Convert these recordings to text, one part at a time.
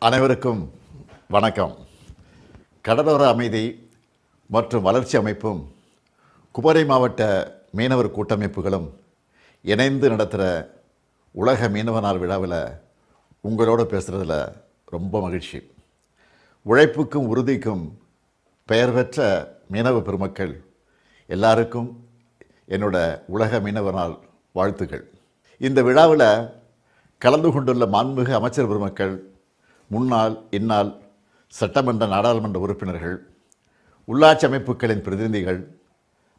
அனைவருக்கும் வணக்கம். கடலோர அமைதி மற்றும் வளர்ச்சி அமைப்பும் குமரி மாவட்ட மீனவர் கூட்டமைப்புகளும் இணைந்து நடத்துகிற உலக மீனவ நாள் விழாவில் உங்களோடு பேசுகிறதுல ரொம்ப மகிழ்ச்சி. உழைப்புக்கும் உறுதிக்கும் பெயர் பெற்ற மீனவ பெருமக்கள் எல்லாருக்கும் என்னோட உலக மீனவ நாள் வாழ்த்துக்கள். இந்த விழாவில் கலந்து கொண்டுள்ள மாண்புமிகு அமைச்சர் பெருமக்கள், முன்னாள் இந்நாள் சட்டமன்ற நாடாளுமன்ற உறுப்பினர்கள், உள்ளாட்சி அமைப்புகளின் பிரதிநிதிகள்,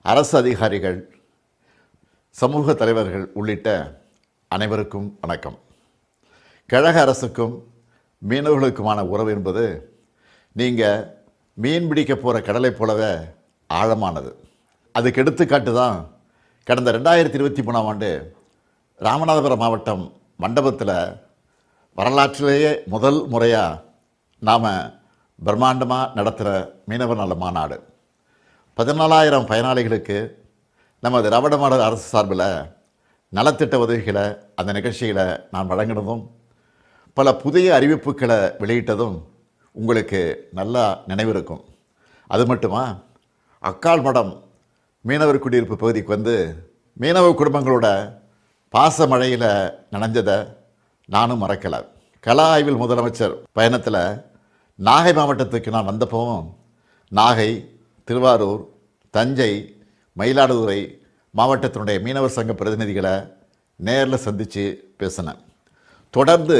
அரசு அதிகாரிகள், சமூக தலைவர்கள் உள்ளிட்ட அனைவருக்கும் வணக்கம். கழக அரசுக்கும் மீனவர்களுக்குமான உறவு என்பது நீங்கள் மீன் பிடிக்க போகிற கடலை போலவே ஆழமானது. அதுக்கு எடுத்துக்காட்டு தான் கடந்த 2023ஆம் ஆண்டு ராமநாதபுரம் மாவட்டம் மண்டபத்தில் வரலாற்றிலேயே முதல் முறையாக நாம் பிரம்மாண்டமாக நடத்துகிற மீனவர் நல மாநாடு. 14,000 பயனாளிகளுக்கு நம்ம திராவிட மாடல் அரசு சார்பில் நலத்திட்ட உதவிகளை அந்த நிகழ்ச்சியில் நான் வழங்கினதும் பல புதிய அறிவிப்புகளை வெளியிட்டதும் உங்களுக்கு நல்லா நினைவிருக்கும். அது மட்டுமா, அக்கால் மடம் மீனவர் குடியிருப்பு பகுதிக்கு வந்து மீனவ குடும்பங்களோட பாச மழையில் நனைஞ்சதை நானும் மறக்கலை. கலா ஆய்வில் முதலமைச்சர் பயணத்தில் நாகை மாவட்டத்துக்கு நான் வந்தப்பவும் நாகை, திருவாரூர், தஞ்சை, மயிலாடுதுறை மாவட்டத்தினுடைய மீனவர் சங்க பிரதிநிதிகளை நேரில் சந்தித்து பேசினேன். தொடர்ந்து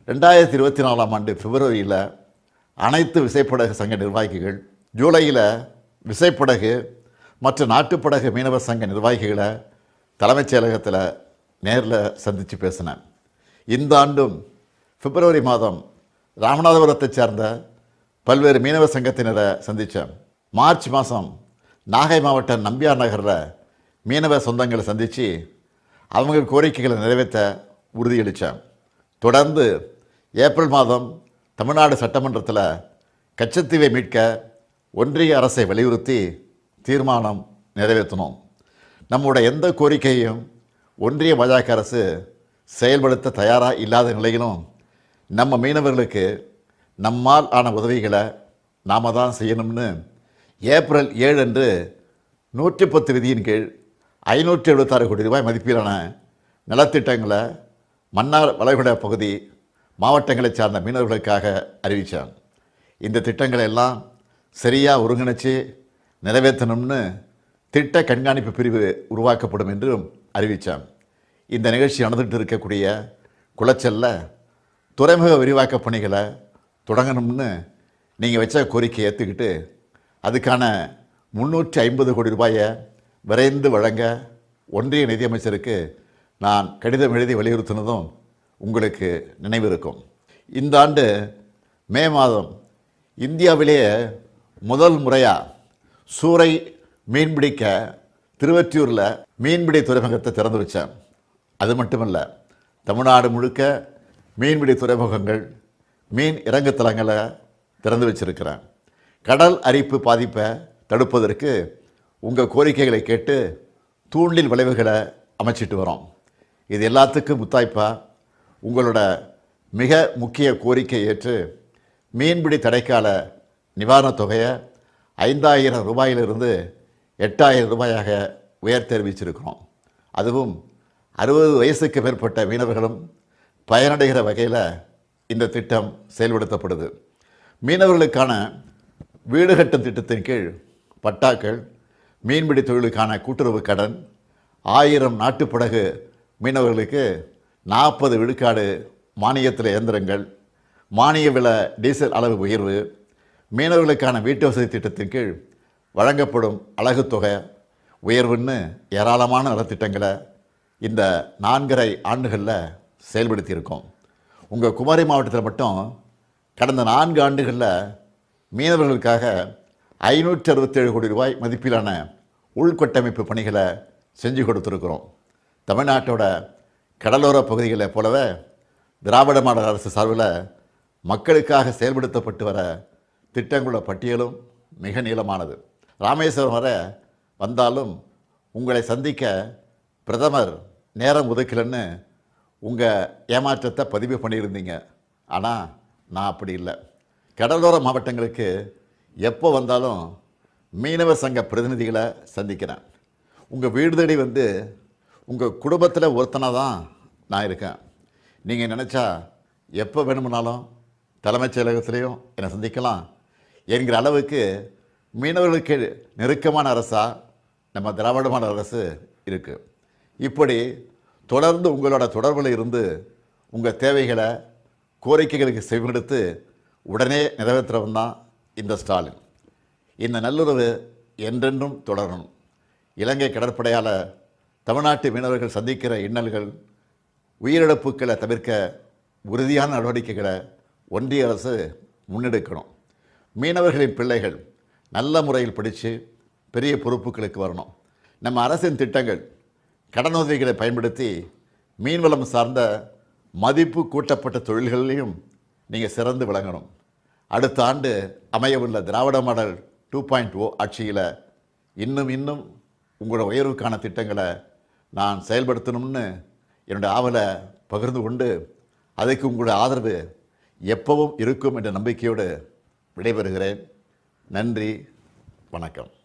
2024ஆம் ஆண்டு பிப்ரவரியில் அனைத்து விசைப்படகு சங்க நிர்வாகிகள், ஜூலையில் விசைப்படகு மற்றும் நாட்டுப்படகு மீனவர் சங்க நிர்வாகிகளை தலைமைச் செயலகத்தில் நேரில் சந்தித்து பேசினேன். இந்த ஆண்டும் பிப்ரவரி மாதம் ராமநாதபுரத்தைச் சேர்ந்த பல்வேறு மீனவர் சங்கத்தினரை சந்தித்தேன். மார்ச் மாதம் நாகை மாவட்டம் நம்பியார் நகரில் மீனவர் சொந்தங்களை சந்தித்து அவங்க கோரிக்கைகளை நிறைவேற்ற உறுதியளித்தேன். தொடர்ந்து ஏப்ரல் மாதம் தமிழ்நாடு சட்டமன்றத்தில் கச்சத்தீவை மீட்க ஒன்றிய அரசை வலியுறுத்தி தீர்மானம் நிறைவேற்றினோம். நம்முடைய எந்த கோரிக்கையும் ஒன்றிய பாஜக அரசு செயல்படுத்த தயாராக இல்லாத நிலையிலும் நம்ம மீனவர்களுக்கு நம்மால் ஆன உதவிகளை நாம் தான் செய்யணும்னு ஏப்ரல் 7 அன்று 110 விதியின் கீழ் 576 கோடி ரூபாய் மதிப்பிலான நலத்திட்டங்களை மன்னார் வளைகுடா பகுதி மாவட்டங்களை சார்ந்த மீனவர்களுக்காக அறிவித்தேன். இந்த திட்டங்களை எல்லாம் சரியாக ஒருங்கிணைச்சு நிறைவேற்றணும்னு திட்ட கண்காணிப்பு பிரிவு உருவாக்கப்படும் என்றும் அறிவித்தேன். இந்த நிகழ்ச்சி நடந்துகிட்டு இருக்கக்கூடிய குளச்சல்ல துறைமுக விரிவாக்க பணிகளை தொடங்கணும்னு நீங்கள் வச்ச கோரிக்கையை ஏற்றுக்கிட்டு அதுக்கான 350 கோடி ரூபாயை விரைந்து வழங்க ஒன்றிய நிதியமைச்சருக்கு நான் கடிதம் எழுதி வலியுறுத்தினதும் உங்களுக்கு நினைவிருக்கும். இந்த ஆண்டு மே மாதம் இந்தியாவிலேயே முதல் முறையாக சூறை மீன்பிடிக்க திருவொற்றியூரில் மீன்பிடி துறைமுகத்தை திறந்து வச்சேன். அது மட்டுமல்ல, தமிழ்நாடு முழுக்க மீன்பிடி துறைமுகங்கள், மீன் இறங்குத்தலங்களை திறந்து வச்சிருக்கிறேன். கடல் அரிப்பு பாதிப்பை தடுப்பதற்கு உங்கள் கோரிக்கைகளை கேட்டு தூண்டில் விளைவுகளை அமைச்சிட்டு வரோம். இது எல்லாத்துக்கும் முத்தாய்ப்பாக உங்களோட மிக முக்கிய கோரிக்கை ஏற்று மீன்பிடி தடைக்கால நிவாரணத் தொகையை 5,000 ரூபாயிலிருந்து 8,000 ரூபாயாக உயர்த்தி அறிவிச்சிருக்கிறோம். அதுவும் 60 வயசுக்கு மேற்பட்ட மீனவர்களும் பயனடைகிற வகையில் இந்த திட்டம் செயல்படுத்தப்படுது. மீனவர்களுக்கான வீடு கட்டும் திட்டத்தின் கீழ் பட்டாக்கள், மீன்பிடி தொழிலுக்கான கூட்டுறவு கடன், 1000 நாட்டுப்படகு மீனவர்களுக்கு 40 விழுக்காடு மானியத்தில் இயந்திரங்கள், மானிய விலை டீசல் அளவு உயர்வு, மீனவர்களுக்கான வீட்டு வசதி திட்டத்தின் கீழ் வழங்கப்படும் அலகு தொகை உயர்வுன்னு ஏராளமான நலத்திட்டங்களை இந்த 4.5 ஆண்டுகளில் செயல்படுத்தியிருக்கோம். உங்கள் குமரி மாவட்டத்தில் மட்டும் கடந்த 4 ஆண்டுகளில் மீனவர்களுக்காக 567 கோடி ரூபாய் மதிப்பிலான உள்கட்டமைப்பு பணிகளை செஞ்சு கொடுத்துருக்குறோம். தமிழ்நாட்டோட கடலோர பகுதிகளை போலவே திராவிட மாடல் அரசு சார்பில் மக்களுக்காக செயல்படுத்தப்பட்டு வர திட்டங்களோட பட்டியலும் மிக நீளமானது. ராமேஸ்வரம் வரை வந்தாலும் உங்களை சந்திக்க பிரதமர் நேரம் ஒதுக்கலன்னு உங்கள் ஏமாற்றத்தை பதிவு பண்ணியிருந்தீங்க. ஆனால் நான் அப்படி இல்லை. கடலோர மாவட்டங்களுக்கு எப்போ வந்தாலும் மீனவர் சங்க பிரதிநிதிகளை சந்திக்கிறேன். உங்கள் வீடு தேடி வந்து உங்கள் குடும்பத்தில் ஒருத்தனாக தான் நான் இருக்கேன். நீங்கள் நினச்சா எப்போ வேணுமுனாலும் தலைமைச் செயலகத்திலையும் என்னை சந்திக்கலாம் என்கிற அளவுக்கு மீனவர்களுக்கு நெருக்கமான அரசாக நம்ம திராவிட மாடல் அரசு இருக்குது. இப்படி தொடர்ந்து உங்களோட தொடர்பில் இருந்து உங்கள் தேவைகளை கோரிக்கைகளுக்கு செவிமடுத்து உடனே நிறைவேற்றுறவன் தான் இந்த ஸ்டாலின். இந்த நல்லுறவு என்றென்றும் தொடரணும். இலங்கை கடற்படையால் தமிழ்நாட்டு மீனவர்கள் சந்திக்கிற இன்னல்கள், உயிரிழப்புகளை தவிர்க்க உறுதியான நடவடிக்கைகளை ஒன்றிய அரசு முன்னெடுக்கணும். மீனவர்களின் பிள்ளைகள் நல்ல முறையில் படித்து பெரிய பொறுப்புகளுக்கு வரணும். நம்ம அரசின் திட்டங்கள், கடனுதவிகளை பயன்படுத்தி மீன்வளம் சார்ந்த மதிப்பு கூட்டப்பட்ட தொழில்களிலையும் நீங்கள் சிறந்து விளங்கணும். அடுத்த ஆண்டு அமையவுள்ள திராவிட மாடல் 2.0 ஆட்சியில் இன்னும் உங்களோட உயர்வுக்கான திட்டங்களை நான் செயல்படுத்தணும்னு என்னுடைய ஆவலை பகிர்ந்து கொண்டு, அதுக்கு உங்களுடைய ஆதரவு எப்பவும் இருக்கும் என்ற நம்பிக்கையோடு விடைபெறுகிறேன். நன்றி, வணக்கம்.